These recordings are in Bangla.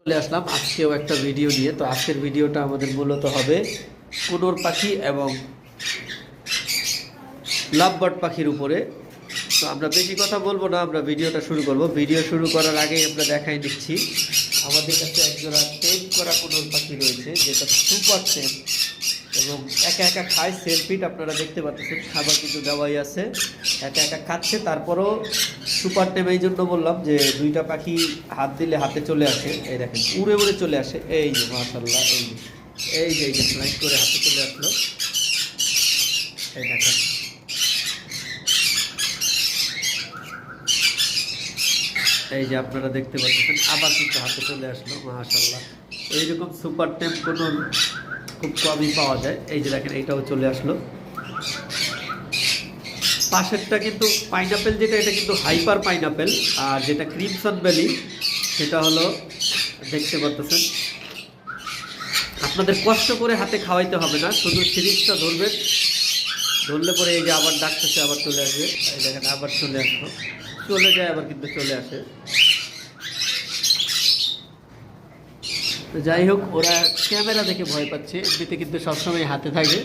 চলে আসলাম আজকেও একটা ভিডিও নিয়ে। তো আজকের ভিডিওটা আমাদের মূলত হবে কোনোর পাখি এবং লাভবার্ড পাখির উপরে। তো আমরা বেশি কথা বলবো না, আমরা ভিডিওটা শুরু করব। ভিডিও শুরু করার আগেই আমরা দেখাই দিচ্ছি আমাদের কাছে একজোড়া টেম করা কোনোর পাখি রয়েছে, যেটা সুপার টেম এবং একা একা খায়। সেলফিট আপনারা দেখতে পাচ্ছেন, খাবার কিন্তু দেওয়াই আছে, একা একা খাচ্ছে। তারপরও সুপার টেম এই জন্য বললাম যে দুইটা পাখি হাত দিলে হাতে চলে আসে। এই দেখেন উড়ে উড়ে চলে আসে, এই যে মাশাআল্লাহ, এই যে ফ্লাইট করে হাতে চলে আসলো। এই দেখেন এই যে আপনারা দেখতে পাচ্ছেন, আবার কিন্তু হাতে চলে আসলো মাশাআল্লাহ। এইরকম সুপার টেম কোনো খুব কমই পাওয়া যায়। এই যে দেখেন এইটাও চলে আসলো। পাশেরটা কিন্তু পাইনাপেল, যেটা এটা কিন্তু হাইপার পাইনাপেল, আর যেটা ক্রিমসন ভ্যালি সেটা হলো দেখতে পাচ্ছেন। আপনাদের কষ্ট করে হাতে খাওয়াইতে হবে না, শুধু সিরিজটা ধরবেন, ধরলে পরে এই যে আবার ডাকতেছে, আবার চলে আসবে। এই দেখেন আবার চলে আসলো, চলে যায় আবার কিন্তু চলে আসে। তো যাই হোক, ওরা ক্যামেরা দেখে ভয় পাচ্ছে, এমনিতে কিন্তু সবসময় হাতে থাকে।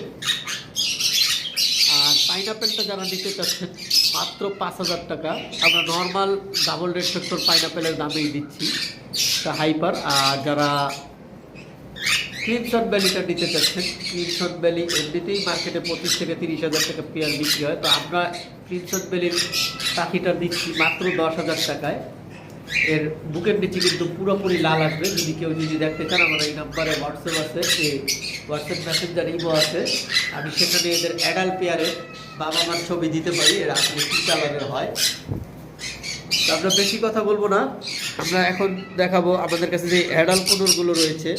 আর পাইনাপেলটা যারা নিতে চাচ্ছেন মাত্র 5,000 টাকা। আমরা নর্মাল ডাবল রেড ফ্যাক্টর পাইনাপেলের দামেই দিচ্ছি, তা হাইপার। আর যারা ক্রিমসন ভ্যালিটা নিতে চাচ্ছেন, ক্রিমসন ভ্যালি এমনিতেই মার্কেটে 25 থেকে 30,000 টাকা পেয়ার বিক্রি হয়। তো আমরা ক্রিমসন ভ্যালির পাখিটা দিচ্ছি মাত্র 10,000 টাকায়। এর বুকের নিচে কিন্তু পুরোপুরি লাল আসবে। যদি কেউ দেখতে চান, আমার এই নাম্বারে হোয়াটসঅ্যাপ আছে, এই হোয়াটসঅ্যাপ মেসেঞ্জার ইমো আছে, আমি সেখানে এদের অ্যাডাল্ট পেয়ারের বাবা মার ছবি দিতে পারি, এরা আসলে কী কালারের হয়। তো আমরা বেশি কথা বলবো না, আমরা এখন দেখাবো আমাদের কাছে যে অ্যাডাল্ট কোনোরগুলো রয়েছে,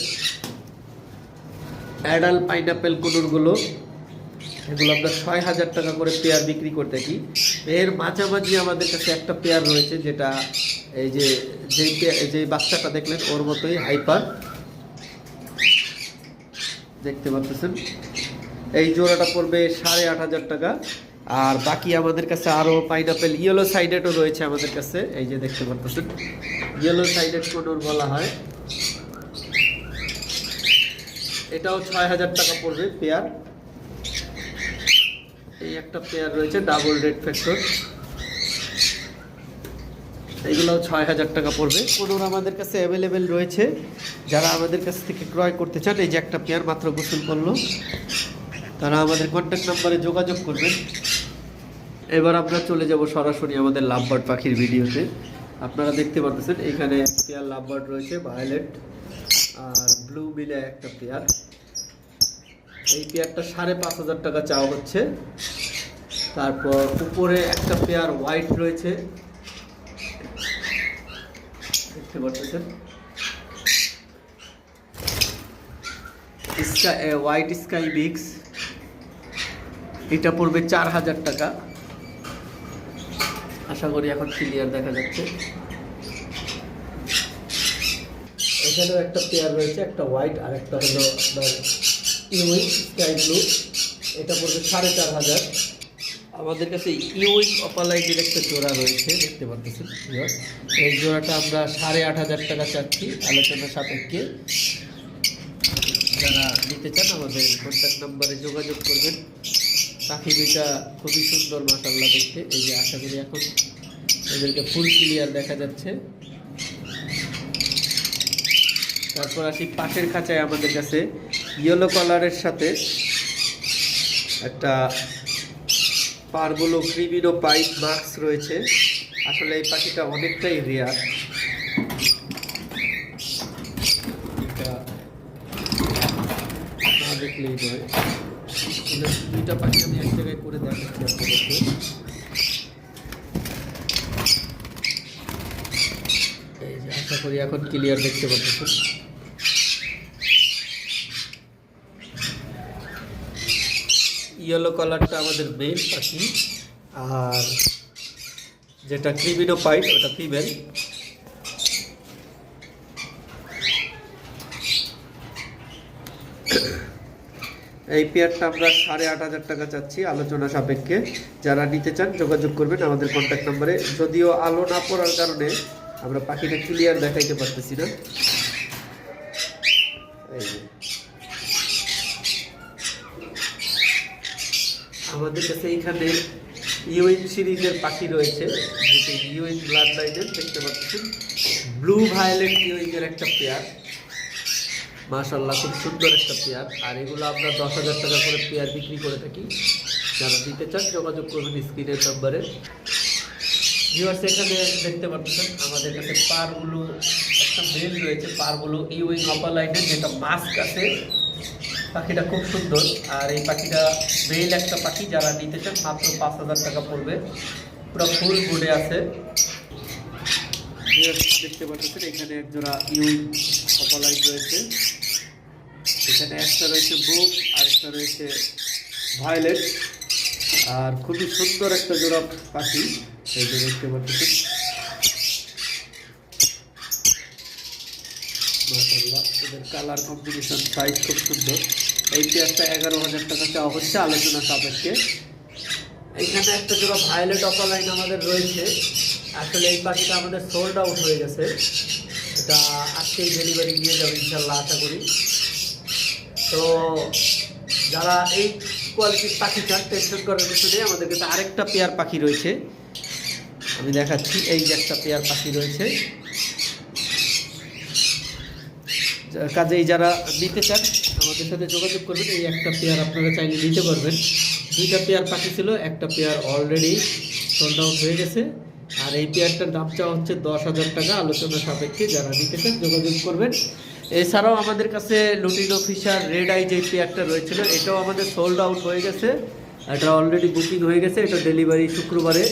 অ্যাডাল্ট পাইনাপেল কোনোরগুলো। এগুলো আমরা 6,000 টাকা করে পেয়ার বিক্রি করে থাকি। এর মাঝামাঝি আমাদের কাছে একটা পেয়ার রয়েছে, যেটা এই যে যেই বাচ্চাটা দেখলেন ওর মতোই হাইপার, দেখতে পাচ্ছেন। এই জোড়াটা পড়বে 8,500 টাকা। আর বাকি আমাদের কাছে আরও পাইনাপেল ইয়েলো সাইডেডও রয়েছে আমাদের কাছে, এই যে দেখতে পাচ্ছেন, ইয়েলো সাইডেড কোনোর বলা হয়। এটাও 6,000 টাকা পড়বে পেয়ার। এই একটা পেয়ার রয়েছে ডাবল রেড ফ্যাক্টর, এইগুলোও 6,000 টাকা পড়বে। কোনোর আমাদের কাছে অ্যাভেলেবেল রয়েছে, যারা আমাদের কাছ থেকে ক্রয় করতে চান। এই যে একটা পেয়ার মাত্র গোসল করলো, তারা আমাদের কন্ট্যাক্ট নাম্বারে যোগাযোগ করবেন। এবার আমরা চলে যাব সরাসরি আমাদের লাভবার্ড পাখির ভিডিওতে। আপনারা দেখতে পাচ্ছেন এখানে পেয়ার লাভবার্ড রয়েছে, ভায়োলেট আর ব্লু মিলে একটা পেয়ার। এই পেয়ারটা 5,500 টাকা চাওয়া হচ্ছে। তারপর উপরে একটা পেয়ার হোয়াইট রয়েছে, দেখতে পাচ্ছেন, হোয়াইট স্কাই বিক্স, এটা পড়বে 4,000 টাকা। আশা করি এখন ক্লিয়ার দেখা যাচ্ছে। এখানেও একটা পেয়ার রয়েছে, একটা হোয়াইট আর একটা হলো আপনার ইউইং স্কাই ব্লু, এটা পড়বে 4,500। আমাদের কাছে ইউইং অপালাইটের একটা জোড়া রয়েছে, দেখতে পাচ্ছেন। এই জোড়াটা আমরা 8,500 টাকা চাচ্ছি আলোচনা সাপেক্ষে। যারা নিতে চান আমাদের কন্ট্যাক্ট নাম্বারে যোগাযোগ করবেন। পাখি দুইটা খুবই সুন্দর মাশাআল্লাহ দেখতে। এই যে আশা করি এখন এদেরকে ফুল ক্লিয়ার দেখা যাচ্ছে। তারপর আসি পাশের খাঁচায়, আমাদের কাছে ইয়েলো কালারের সাথে একটা পারবলো ক্রিমিনো পাইপ মাস্ক রয়েছে। আসলে এই পাখিটা অনেকটাই রেয়ার, এটা না দেখলেই নয়। দুইটা পাখি আমি এক জায়গায় করে দেখাচ্ছি আপনাদেরকে। এই যে আশা করি এখন ক্লিয়ার দেখতে পাচ্ছেন। ইয়েলো কালারটা আমাদের মেল পাখি, আর যেটা ক্রিমিনো পাইট ওটা ফিমেল। এই পেয়ারটা আমরা 8,500 টাকা চাচ্ছি আলোচনা সাপেক্ষে। যারা নিতে চান যোগাযোগ করবেন আমাদের কন্ট্যাক্ট নাম্বারে। যদিও আলো না পড়ার কারণে আমরা পাখিটা ক্লিয়ার দেখাইতে পারতেছি না। এই যে আমাদের কাছে এইখানে ইউইন সিরিজের পাখি রয়েছে, যেটা ইউইন ব্লাড লাইনের, দেখতে পাচ্ছেন ব্লু ভায়োলেট ইউইন এর একটা পেয়ার। মাশাআল্লাহ খুব সুন্দর একটা পেয়ার। আর এগুলো আমরা 10,000 টাকা করে পেয়ার বিক্রি করে থাকি। যারা নিতে চান যোগাযোগ করবেন স্ক্রিনের নাম্বারে। ভিউয়ার্স এখানে দেখতে পাচ্ছেন আমাদের কাছে পারগুলো একটা মেল রয়েছে, পারগুলো ইউইং আপার লাইনের, যেটা মাস্ক আছে। পাখিটা খুব সুন্দর। আর এই পাখিটা মেল একটা পাখি, যারা নিতে চান মাত্র 5,000 টাকা পড়বে। পুরো ফুল বোর্ডে আছে। দেখতে পাচ্ছেন এখানে এক জোড়া ইউইং আপার লাইন রয়েছে। এখানে একটা রয়েছে বুক আর একটা রয়েছে ভায়োলেট। আর খুবই সুন্দর একটা জোড়া পাখি, এই যে দেখতে পাচ্ছেন। মাশাআল্লাহ এদের কালার কম্বিনেশন, সাইজ খুব সুন্দর। এই পেয়ারটা 11,000 টাকা চাওয়া হচ্ছে আলোচনা সাপেক্ষে। এইখানে একটা জোড়া ভায়োলেট অপালাইন আমাদের রয়েছে। আসলে এই পাখিটা আমাদের সোল্ড আউট হয়ে গেছে। এটা আজকেই ডেলিভারি নিয়ে যাবে ইনশাল্লাহ, আশা করি। তো যারা এই কোয়ালিটির পাখি চান টেনশন করার কিছু নেই। আমাদের কাছে আরেকটা পেয়ার পাখি রয়েছে, আমি দেখাচ্ছি। এই যে একটা পেয়ার পাখি রয়েছে। কাজেই যারা নিতে চান আমাদের সাথে যোগাযোগ করবেন। এই একটা পেয়ার আপনারা চাইলে নিতে পারবেন। দুইটা পেয়ার পাখি ছিল, একটা পেয়ার অলরেডি সোল্ড আউট হয়ে গেছে। আর এই পেয়ারটার দাম চাওয়া হচ্ছে 10,000 টাকা আলোচনা সাপেক্ষে। যারা নিতে চান যোগাযোগ করবেন। এছাড়াও আমাদের কাছে লুটিনো ফিশার রেড আই যে পেয়ারটা রয়েছিল, এটাও আমাদের সোল্ড আউট হয়ে গেছে। এটা অলরেডি বুকিং হয়ে গেছে। এটা ডেলিভারি শুক্রবারে,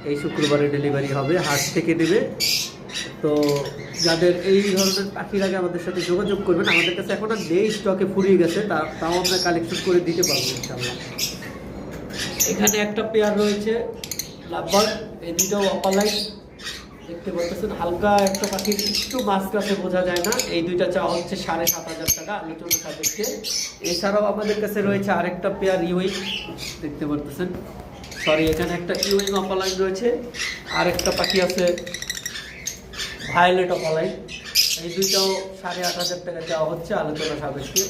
এই শুক্রবারে ডেলিভারি হবে, হাট থেকে নেবে। তো যাদের এই ধরনের পাখি লাগে আমাদের সাথে যোগাযোগ করবেন। আমাদের কাছে এখন আর নেই, স্টকে ফুরিয়ে গেছে, তাও আমরা কালেকশন করে দিতে পারবো ইনশাআল্লাহ। এখানে একটা পেয়ার রয়েছে লাভবার্ড, এই দুটোও অপালাইন। দেখতে পাচ্ছেন হালকা একটা পাখির একটু মাছ কাছে বোঝা যায় না। এই দুইটা চাওয়া হচ্ছে 7,500 টাকা আলোচনা সাপেক্ষে। এছাড়াও আমাদের কাছে রয়েছে আরেকটা পেয়ার ইউইং, দেখতে পাচ্ছেন। সরি, এখানে একটা ইউইং অপালাইন রয়েছে, আর একটা পাখি আছে ভায়োলেট অপালাইন। এই দুইটাও 8,500 টাকা চাওয়া হচ্ছে আলোচনা সাপেক্ষে।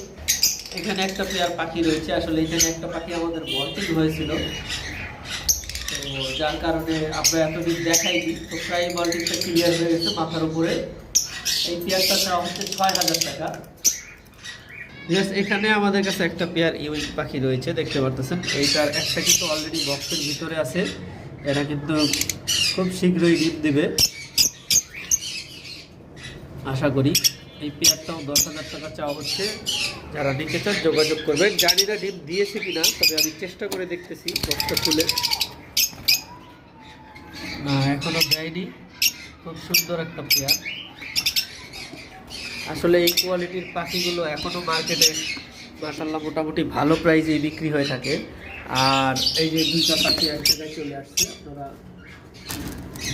এখানে একটা পেয়ার পাখি রয়েছে। আসলে এখানে একটা পাখি আমাদের বল্টিং হয়েছিল, তো যার কারণে আমরা এতদিন দেখাইনি। তো প্রায় বল্টিংটা ক্লিয়ার হয়ে গেছে মাথার উপরে। এই পেয়ারটা চাওয়া হচ্ছে 6,000 টাকা। এখানে আমাদের কাছে একটা পেয়ার ইউইং পাখি রয়েছে, দেখতে পারতেছেন। এইটার একটা কিন্তু অলরেডি বক্সের ভিতরে আছে। এটা কিন্তু খুব শীঘ্রই ডিম দিবে আশা করি। এই পেয়ারটাও 10,000 টাকা চাওয়া হচ্ছে। যারা নিতে চান যোগাযোগ করবেন। জানি না ডিম দিয়েছে কিনা, তবে আমি চেষ্টা করে দেখতেছি বক্সটা খুলে। না, এখনো দেয়নি। খুব সুন্দর একটা পেয়ার। আসলে এই কোয়ালিটির পাখিগুলো এখনো মার্কেটে মাশাআল্লাহ মোটামুটি ভালো প্রাইসে বিক্রি হয়ে থাকে। আর এই যে দুইটা পাখি এক জায়গায় চলে আসছে, আপনারা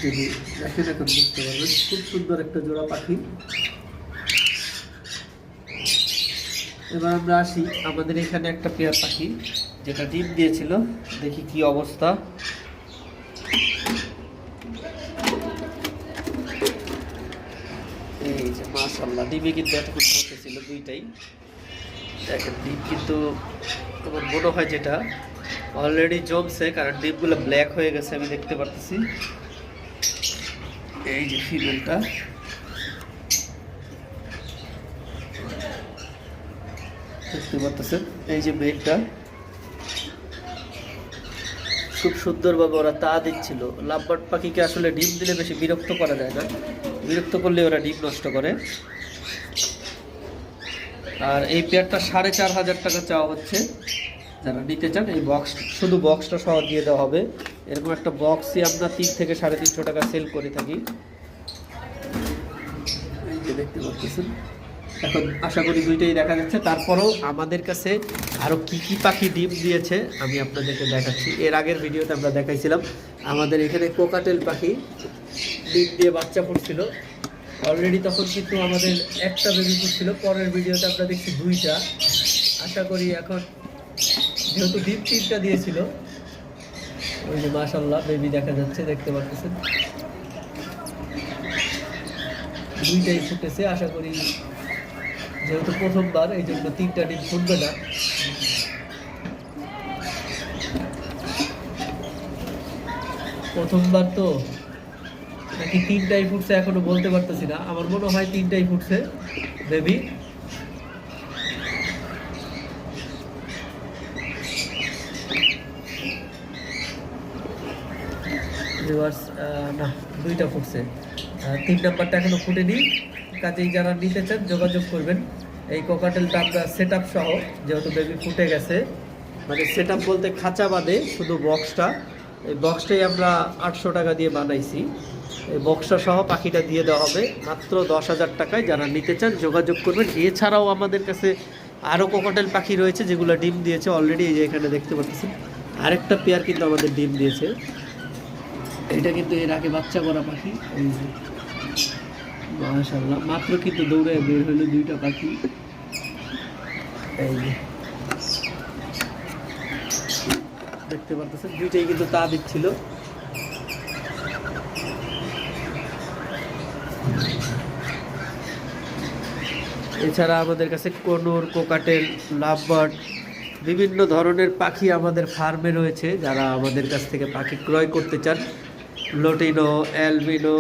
যদি দেখেন এখন বুঝতে পারবেন। খুব সুন্দর একটা জোড়া পাখি। এবার আমরা আসি, আমাদের এখানে একটা পেয়ার পাখি যেটা ডিম দিয়েছিল, দেখি কি অবস্থা। এই যে মাশাআল্লাহ ডিমে কিন্তু এতক্ষণ বসেছিল দুইটাই। দেখেন ডিম কিন্তু আমার মনে হয় যেটা অলরেডি জমছে, কারণ ডিমগুলো ব্ল্যাক হয়ে গেছে আমি দেখতে পারতেছি। এই যে ফিমেলটা, দেখতে পাচ্ছেন। এই যে মেলটা খুব সুন্দরভাবে ওরা তা দিচ্ছিল। লাভবার্ড পাখিকে আসলে ডিম দিলে বেশি বিরক্ত করা যায় না, বিরক্ত করলে ওরা ডিম নষ্ট করে। আর এই পেয়ারটা 4,500 টাকা চাওয়া হচ্ছে। যারা নিতে চান এই বক্স, শুধু বক্সটা সহ দিয়ে দেওয়া হবে। এরকম একটা বক্সই আমরা 3 থেকে 350 টাকা সেল করে থাকি। এই যে দেখতে পাচ্ছেন। এখন আশা করি দুইটাই দেখা যাচ্ছে। তারপরেও আমাদের কাছে আরও কি কি পাখি ডিম দিয়েছে আমি আপনাদেরকে দেখাচ্ছি। এর আগের ভিডিওতে আমরা দেখাইছিলাম আমাদের এখানে কোকাটেল পাখি ডিম দিয়ে বাচ্চা ফুটছিল অলরেডি। তখন কিন্তু আমাদের একটা বেবি ফুটছিল। পরের ভিডিওতে আমরা দেখছি দুইটা। আশা করি এখন যেহেতু ডিম 3টা দিয়েছিল, ওই যে মাশাআল্লাহ বেবি দেখা যাচ্ছে, দেখতে পাচ্ছেন। দুইটাই ফুটেছে। আশা করি যেহেতু প্রথমবার এই জন্য 3টা ডিম ফুটবে না। প্রথমবার তো নাকি 3টাই ফুটছে এখনো বলতে পারতেছি না, আমার মনে হয় 3টাই ফুটছে বেবি। না, 2টা ফুটছে, 3 নাম্বারটা এখনো ফুটেনি। কাজেই যারা নিতে চান যোগাযোগ করবেন। এই কোকাটেলটা আমরা সেট আপ সহ, যেহেতু বেবি ফুটে গেছে, মানে সেট আপ বলতে খাঁচা বাদে শুধু বক্সটা, এই বক্সটাই আমরা 800 টাকা দিয়ে বানাইছি। এই বক্সটা সহ পাখিটা দিয়ে দেওয়া হবে মাত্র 10,000 টাকায়। যারা নিতে চান যোগাযোগ করবেন। এছাড়াও আমাদের কাছে আরও কোকাটেল পাখি রয়েছে যেগুলো ডিম দিয়েছে অলরেডি। এই যে এখানে দেখতে পাচ্ছেন আরেকটা পেয়ার কিন্তু আমাদের ডিম দিয়েছে। এটা কিন্তু এর আগে বাচ্চা করা পাখি। এই যে মাশাআল্লাহ, মাত্র কিন্তু দৌড়ে বের হলো 2টা পাখি। এই যে দেখতে পাচ্ছেন 2টাই কিন্তু তা দিচ্ছিল। এছাড়া আমাদের কাছে কোনোর, কোকাটেল, লাভবার্ড বিভিন্ন ধরনের পাখি আমাদের ফার্মে রয়েছে। যারা আমাদের কাছ থেকে পাখি ক্রয় করতে চান, লোটিনো, অ্যালবিনো,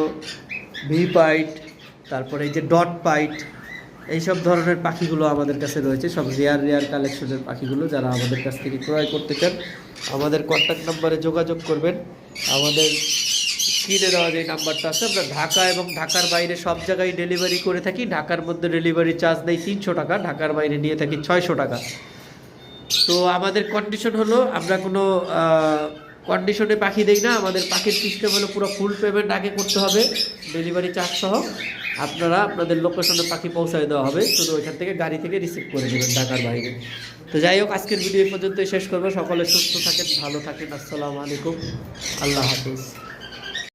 ভি পাইট, তারপরে এই যে ডট পাইট, এইসব ধরনের পাখিগুলো আমাদের কাছে রয়েছে। সব রেয়ার কালেকশনের পাখিগুলো। যারা আমাদের কাছ থেকে ক্রয় করতে চান আমাদের কন্ট্যাক্ট নাম্বারে যোগাযোগ করবেন। আমাদের স্ক্রিনে দেওয়া যে নাম্বারটা আছে, আমরা ঢাকা এবং ঢাকার বাইরে সব জায়গায় ডেলিভারি করে থাকি। ঢাকার মধ্যে ডেলিভারি চার্জ নেই 300 টাকা, ঢাকার বাইরে নিয়ে থাকি 600 টাকা। তো আমাদের কন্ডিশন হলো আমরা কোনো কন্ডিশনে পাখি দেই না। আমাদের পাখির সিস্টেম হলো পুরো ফুল পেমেন্ট আগে করতে হবে ডেলিভারি চার্জ সহ। আপনারা আপনাদের লোকেশনে পাখি পৌঁছায় দেওয়া হবে, শুধু ওইখান থেকে গাড়ি থেকে রিসিভ করে দেবেন ঢাকার বাইরে। তো যাই হোক, আজকের ভিডিও পর্যন্তই শেষ করবো। সকলে সুস্থ থাকেন, ভালো থাকেন। আসসালামু আলাইকুম, আল্লাহ হাফিজ।